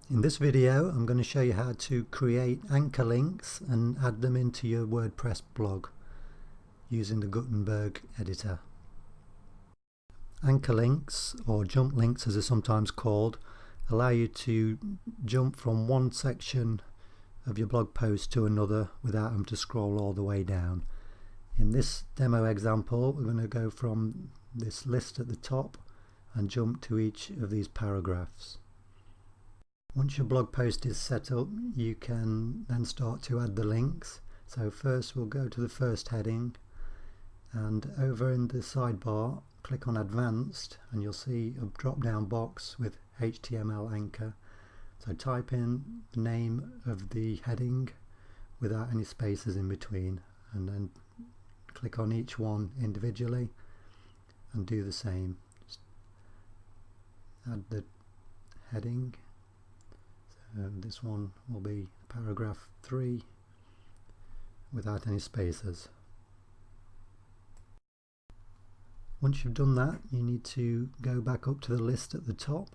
In this video I'm going to show you how to create anchor links and add them into your WordPress blog using the Gutenberg editor. Anchor links, or jump links as they're sometimes called, allow you to jump from one section of your blog post to another without having to scroll all the way down. In this demo example we're going to go from this list at the top and jump to each of these paragraphs. Once your blog post is set up, you can then start to add the links. So first we'll go to the first heading, and over in the sidebar click on Advanced and you'll see a drop down box with HTML anchor. So type in the name of the heading without any spaces in between, and then click on each one individually and do the same. Just add the heading. This one will be paragraph 3 without any spaces. Once you've done that, you need to go back up to the list at the top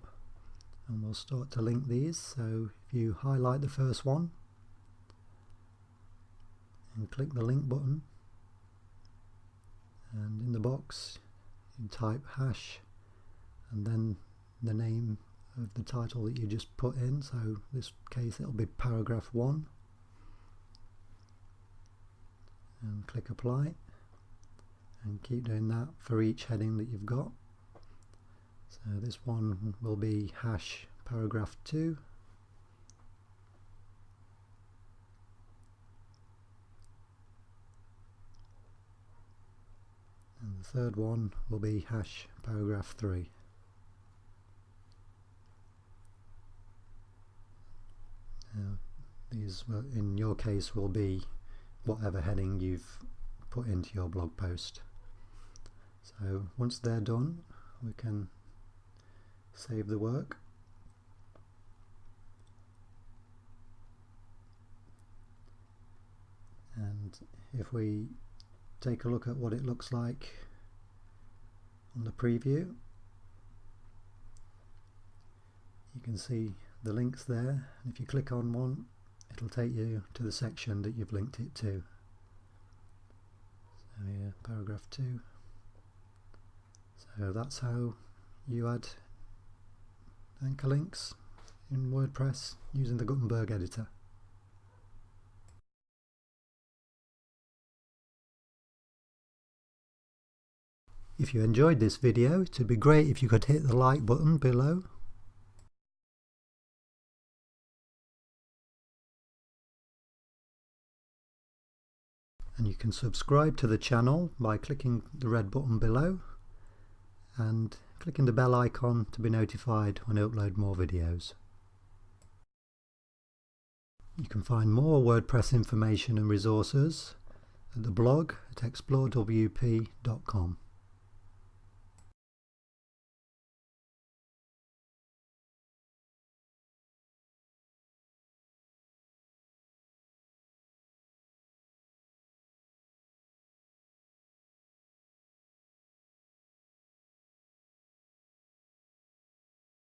and we'll start to link these. So if you highlight the first one and click the link button, and in the box you type hash and then the name of the title that you just put in. So in this case it'll be paragraph 1, and click apply, and keep doing that for each heading that you've got. So this one will be hash paragraph 2, and the third one will be hash paragraph 3. These in your case will be whatever heading you've put into your blog post. So once they're done, we can save the work. And if we take a look at what it looks like on the preview, you can see the links there, and if you click on one it'll take you to the section that you've linked it to. So here, paragraph 2. So that's how you add anchor links in WordPress using the Gutenberg editor. If you enjoyed this video, it would be great if you could hit the like button below. And you can subscribe to the channel by clicking the red button below and clicking the bell icon to be notified when I upload more videos. You can find more WordPress information and resources at the blog at explorewp.com.